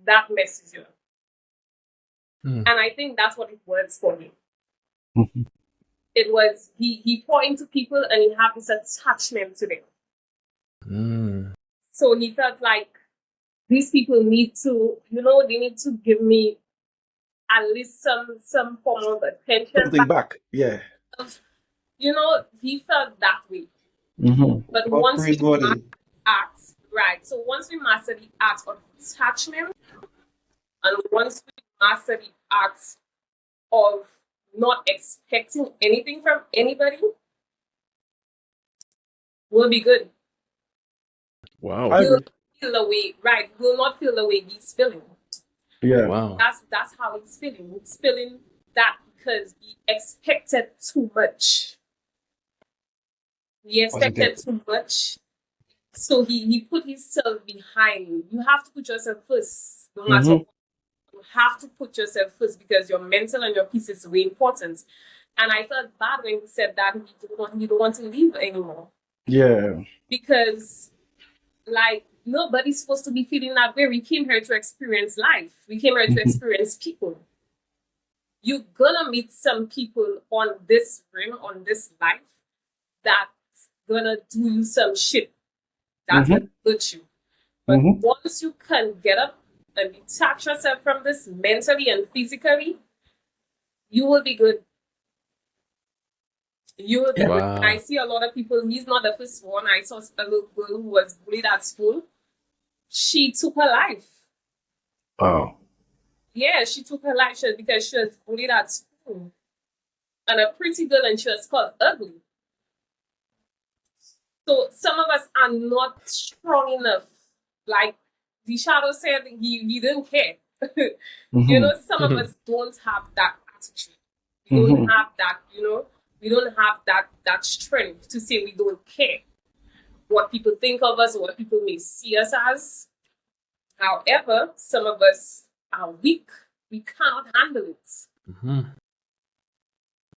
that messes you up. Mm. And I think that's what it was for me. Mhm. It was he poured into people and he had this attachment to them. Mm. So he felt like these people need to, they need to give me at least some form of attention. Something back. Yeah. He felt that way. Mm-hmm. But About once we rewarding. act, right? So once we master the art of attachment, and once we master the art of not expecting anything from anybody, we'll be good. Wow. I We'll agree. not feel the way, right? We'll not feel the way he's feeling. Yeah. Wow. That's how he's feeling. He's feeling that because he expected too much. He expected Positive. too much. So he put himself behind. You have to put yourself first. No matter Mm-hmm. what. You have to put yourself first because your mental and your peace is very important. And I felt bad when he said that he don't want to leave anymore. Yeah. Because like nobody's supposed to be feeling that way. We came here to experience life. We came here to Mm-hmm. experience people. You're gonna meet some people on this ring, on this life, that's gonna do you some shit. That's Mm-hmm. gonna hurt you. But Mm-hmm. once you can get up and detach yourself from this mentally and physically, you will be good. You will be Yeah. good. Wow. I see a lot of people, he's not the first one. I saw a little girl who was bullied at school. She took her life. Wow. Yeah, she took her life because she was bullied at school. And a pretty girl, and she was called ugly. So some of us are not strong enough. Like the shadow said, he didn't care. Mm-hmm. Some of us don't have that attitude. We Mm-hmm. don't have that, we don't have that strength to say we don't care what people think of us or what people may see us as. However, some of us are weak. We cannot handle it. Mm-hmm.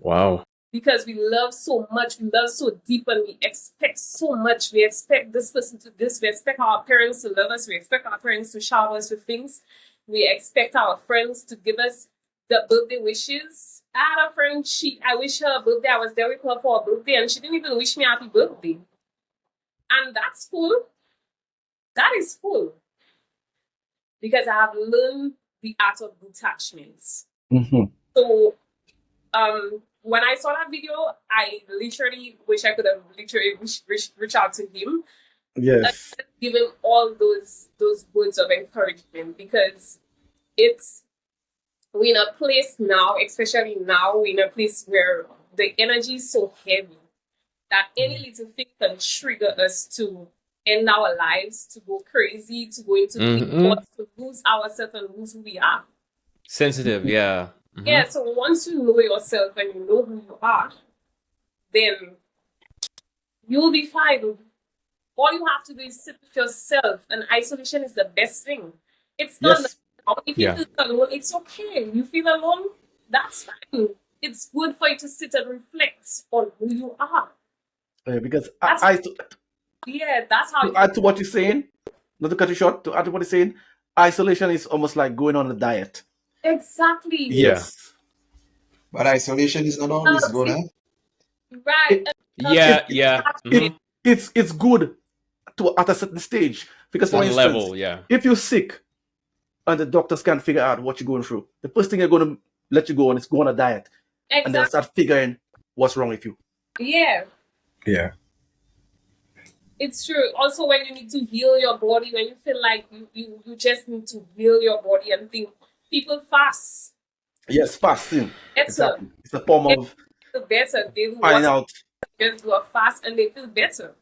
Wow. Because we love so much, we love so deep, and we expect so much. We expect this person to this. We expect our parents to love us. We expect our parents to shower us with things. We expect our friends to give us the birthday wishes. I had a friend, I wish her a birthday. I was there with her for a birthday, and she didn't even wish me happy birthday. And that's cool. That is cool. Because I have learned the art of detachments. Mm-hmm. So when I saw that video, I literally wish I could have literally reached out to him Yes. and give him all those words of encouragement, because we're in a place now, especially now, we're in a place where the energy is so heavy that any little thing can trigger us to end our lives, to go crazy, to go into deep Mm-hmm. thoughts, to lose ourselves and lose who we are. Sensitive, yeah. Mm-hmm. Yeah, so once you know yourself and you know who you are, then you'll be fine. All you have to do is sit with yourself, and isolation is the best thing. It's not Yes. if you Yeah. feel alone, it's okay. You feel alone, that's fine. It's good for you to sit and reflect on who you are. Because That's that's how to you add to what you're saying, not to cut you short, to add to what you're saying, isolation is almost like going on a diet. exactly Yeah. Yes. But isolation is not always good, huh? right. It, Yeah, it, yeah. it, Mm-hmm. it's good at a certain stage. Because for One instance, level, yeah. if you're sick and the doctors can't figure out what you're going through, the first thing they're going to let you go on is go on a diet, and they'll Exactly. start figuring what's wrong with you. Yeah, Yeah. it's true. Also, when you need to heal your body, when you feel like you just need to heal your body and think, people fast. Yes, fasting. Better. Exactly. It's a form of Feel better. They do finding what out. just do a fast and they feel better.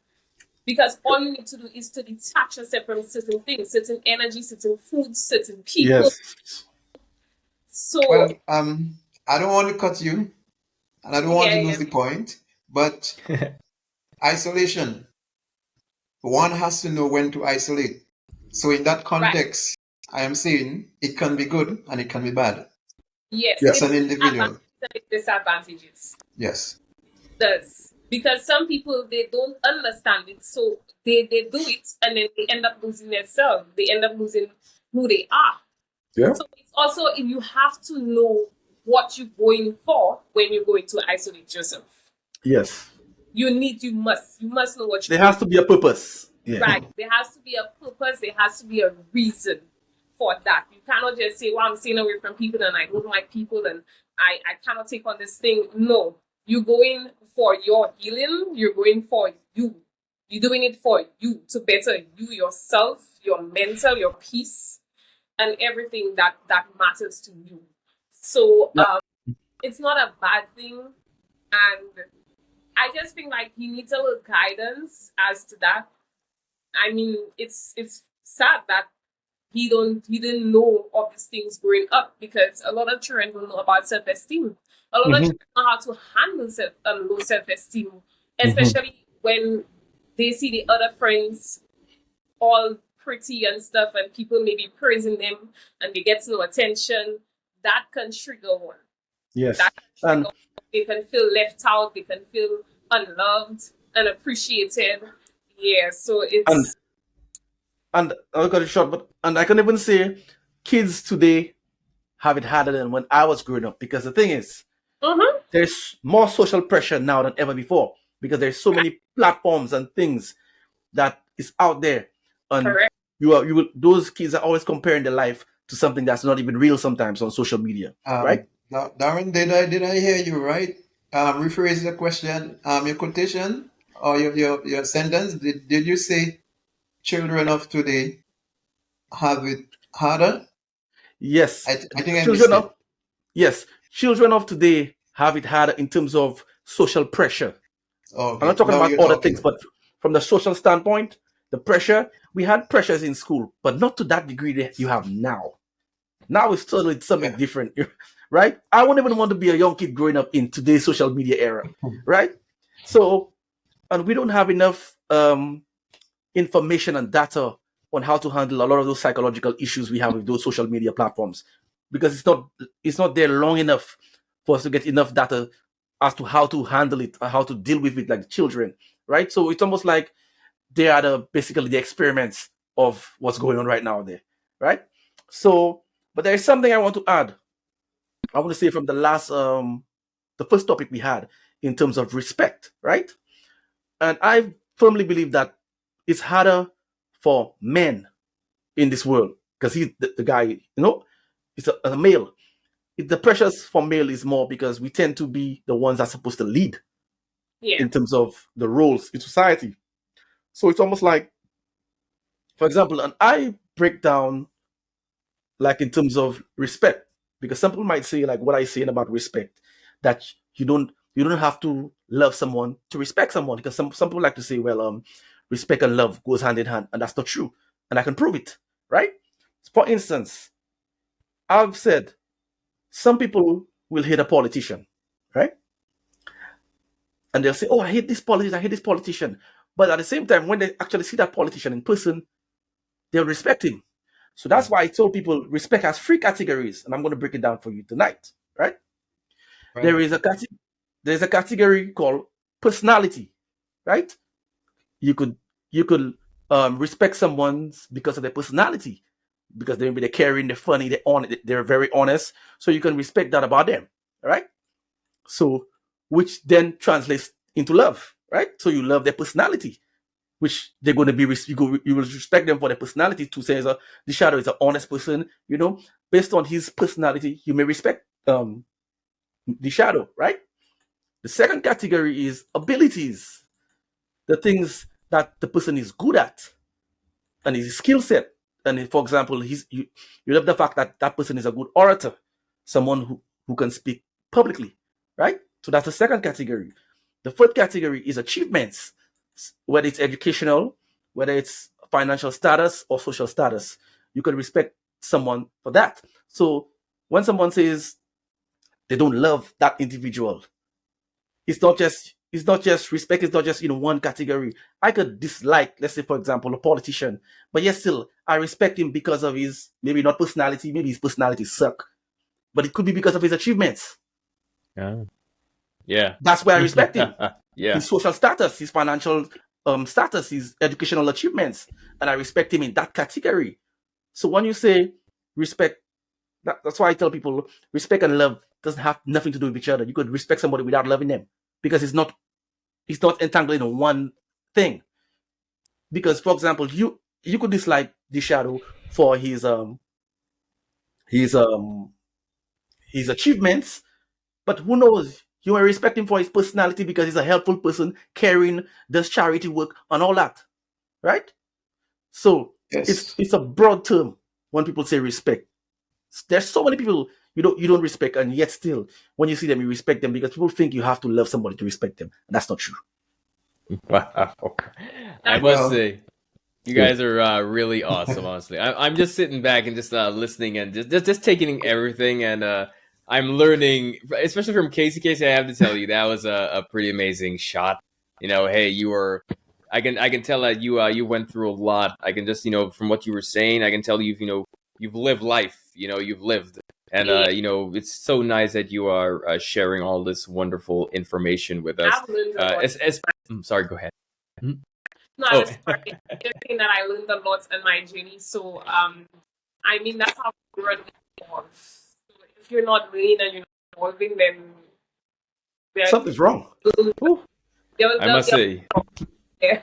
Because all you need to do is to detach yourself from certain things, certain energy, certain foods, certain people. Yes. So Well, I don't want to cut you, and I don't want to lose the point, but isolation, one has to know when to isolate. So in that right. context, I am saying it can be good and it can be bad. Yes, It's Yes. an individual. advantages and disadvantages. Yes. Does because some people they don't understand it, so they do it and then they end up losing themselves. They end up losing who they are. Yeah. So it's also, you have to know what you're going for when you're going to isolate yourself. Yes. You must know what you're There going has to be a purpose. Yeah. Right. There has to be a purpose. There has to be a reason for that. You cannot just say, well, I'm staying away from people and I don't like people and I cannot take on this thing. No. You're going for your healing. You're going for you. You're doing it for you to better you, yourself, your mental, your peace, and everything that matters to you. So Yeah. it's not a bad thing. And I just think like he needs a little guidance as to that. I mean, it's sad that he didn't know of these things growing up, because a lot of children don't know about self esteem. A lot of Mhm. children know how to handle low self esteem, Mhm. especially when they see the other friends all pretty and stuff, and people maybe praising them, and they get no attention. That can trigger one. Yes. That can trigger And one. They can feel left out. They can feel unloved and appreciated. Yeah, so and it's and I'll cut it short, but and I can even say kids today have it harder than when I was growing up, because the thing is, mm-hmm. there's more social pressure now than ever before, because there's so many platforms and things that is out there, and Correct. those kids are always comparing their life to something that's not even real sometimes on social media, right? Darren, did I hear you right? Rephrase the question. Your quotation or your sentence. Did you say children of today have it harder? Yes. I think I missed children of it. yes children of today have it harder in terms of social pressure. I'm not Okay, talking now about you're other things, talking. but from the social standpoint, the pressure, we had pressures in school, but not to that degree that you have now. Now it's totally something Yeah. different, right? I wouldn't even want to be a young kid growing up in today's social media era, right? So, and we don't have enough information and data on how to handle a lot of those psychological issues we have with those social media platforms, because it's not there long enough for us to get enough data as to how to handle it, or how to deal with it like children, right? So it's almost like they are basically the experiments of what's going on right now there, right? So, but there is something I want to add. I want to say from the first topic we had in terms of respect, right? And I firmly believe that it's harder for men in this world, because he's the guy, it's a male. The pressures for male is more because we tend to be the ones that's supposed to lead Yeah. in terms of the roles in society. So it's almost like, for example, and I break down like in terms of respect, because some people might say like what I saying about respect, that you don't have to love someone to respect someone, because some people like to say, well, respect and love goes hand in hand, and that's not true, and I can prove it, right? For instance, I've said some people will hate a politician, right? And they'll say, oh, I hate this politician. But at the same time, when they actually see that politician in person, they'll respect him. So that's why I told people respect has three categories, and I'm going to break it down for you tonight, right? Right. There is a there's a category called personality, right? You could respect someone's because of their personality, because maybe they're caring, they're funny, they're very honest. So you can respect that about them, right? So, which then translates into love, right? So you love their personality, which they're going to be, you will respect them for their personality. To say, the shadow is an honest person, based on his personality, you may respect the shadow, right? The second category is abilities, the things that the person is good at, and his skill set. And for example, you love the fact that that person is a good orator, someone who can speak publicly, right? So that's the second category. The third category is achievements, whether it's educational, whether it's financial status or social status. You can respect someone for that. So when someone says they don't love that individual, it's not just respect. It's not just one category. I could dislike, let's say for example, a politician, but yes, still I respect him because of his, maybe not personality, maybe his personality suck, but it could be because of his achievements. Yeah. Yeah. That's why I respect him. Yeah. His social status, his financial status, his educational achievements, and I respect him in that category. So when you say respect That's why I tell people respect and love doesn't have nothing to do with each other. You could respect somebody without loving them because it's not entangled in one thing. Because, for example, you could dislike the shadow for his his achievements, but who knows? You may respect him for his personality because he's a helpful person, caring, does charity work, and all that, right? So Yes. it's a broad term when people say respect. There's so many people you don't respect, and yet still, when you see them, you respect them because people think you have to love somebody to respect them. And that's not true. Wow. I must Well, say, you guys are really awesome. Honestly, I'm just sitting back and just listening and just taking everything, and I'm learning, especially from Casey. Casey, I have to tell you that was a pretty amazing shot. Hey, you were. I can tell that you went through a lot. I can just from what you were saying, I can tell you've lived life. You've lived, and Yeah, it's so nice that you are sharing all this wonderful information with us. I've learned a lot. Sorry, go ahead. Hmm? No, I Oh, was sorry. I was saying that I learned a lot on my journey. So, I mean, that's how we run evolve. So if you're not learning and you're not evolving, then Something's wrong. Ooh. I must say. Yeah.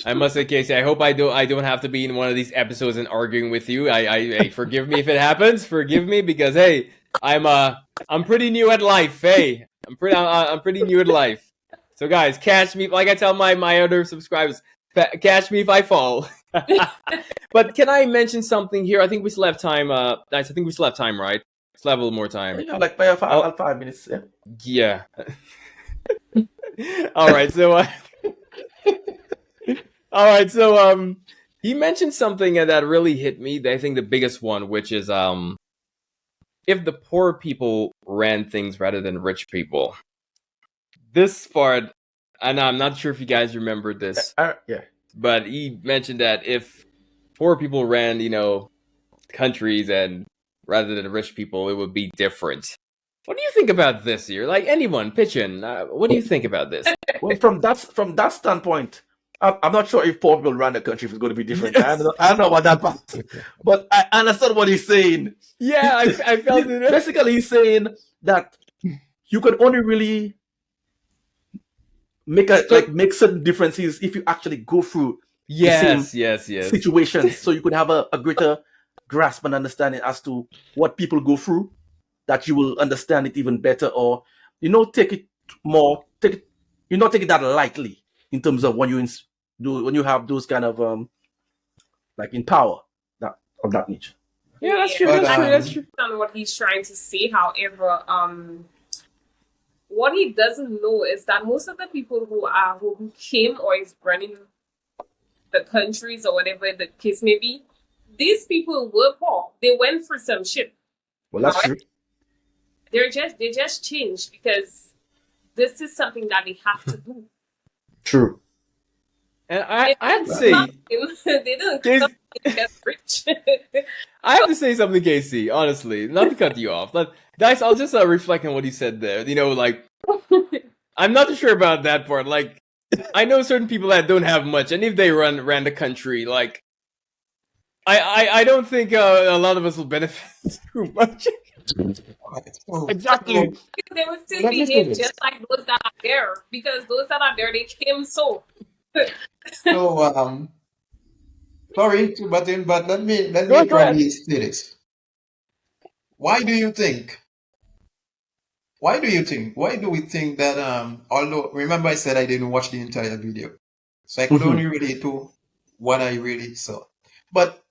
I must say, Casey, I hope I don't have to be in one of these episodes and arguing with you. I forgive me if it happens. Forgive me because hey, I'm pretty new at life. Hey, I'm pretty new at life. So guys, catch me like I tell my other subscribers, catch me if I fall. But can I mention something here? I think we still have time. Guys, I think we still have time, right? Still have a little more time. Yeah, like 5 minutes. Yeah. Yeah. All right. So. All right, so he mentioned something that really hit me. I think the biggest one, which is if the poor people ran things rather than rich people. This part, and I'm not sure if you guys remember this, Yeah. but he mentioned that if poor people ran, countries and rather than rich people, it would be different. What do you think about this here? Like anyone, pitch in. What do you think about this? Well, from that standpoint, I'm not sure if poor people run the country if it's going to be different. I don't know about that part, but I understand what he's saying. Yeah, I felt it. Basically, he's saying that you can only really make certain differences if you actually go through the same Yes. situations, so you could have a greater grasp and understanding as to what people go through, that you will understand it even better, or take it more, take it that lightly in terms of when you have those kind of like in power that of that nature. Yeah, that's true. But, That's true. That's true. On what he's trying to say. However, what he doesn't know is that most of the people who came or is running the countries or whatever the case may be, these people were poor. They went through some shit. Well, that's true. They just changed because this is something that they have to do. True. And I have to say, They didn't Casey, come to get rich. I have to say something, Casey. Honestly, not to cut you off, but guys, I'll just reflect on what he said there. Like I'm not too sure about that part. Like I know certain people that don't have much, and if they ran the country, like I don't think a lot of us will benefit too much. Exactly. They would still Let me behave finish. just like those that are there because those that are there they came so. So, sorry to butt in, but let me Go ahead. probably say this. Why do you think? Why do we think that although remember I said I didn't watch the entire video, so I could only relate to what I really saw. But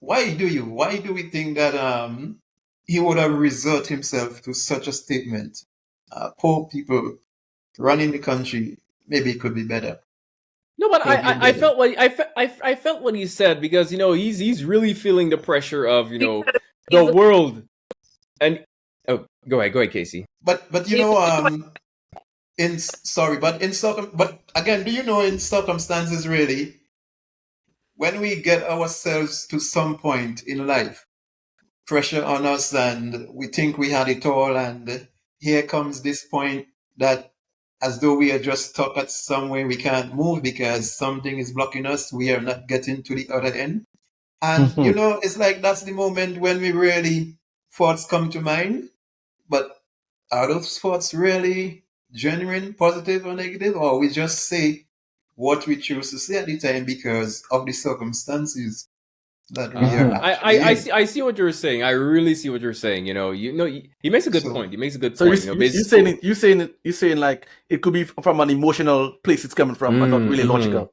why do we think that he would have resort himself to such a statement? Poor people running the country, maybe it could be better. No, but Could have been I better. felt what I felt what he said because he's really feeling the pressure of Because the he's a- world and go ahead, Casey. But but again, do you know in circumstances really when we get ourselves to some point in life, pressure on us and we think we had it all and here comes this point that as though we are just stuck at somewhere we can't move because something is blocking us, we are not getting to the other end. And it's like that's the moment when we really thoughts come to mind, but are those thoughts really genuine, positive or negative, or we just say what we choose to say at the time because of the circumstances that we are Mhm. actually in? I see what you're saying. I really see what you're saying. He makes a good So point. He makes a good So you point. you saying it, you saying like it could be from an emotional place it's coming from, and not really Mm-hmm. logical.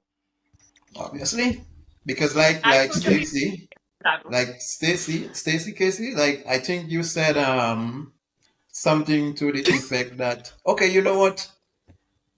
obviously, because I totally agree with that. Stacy Casey, like I think you said something to the effect that, okay, you know what?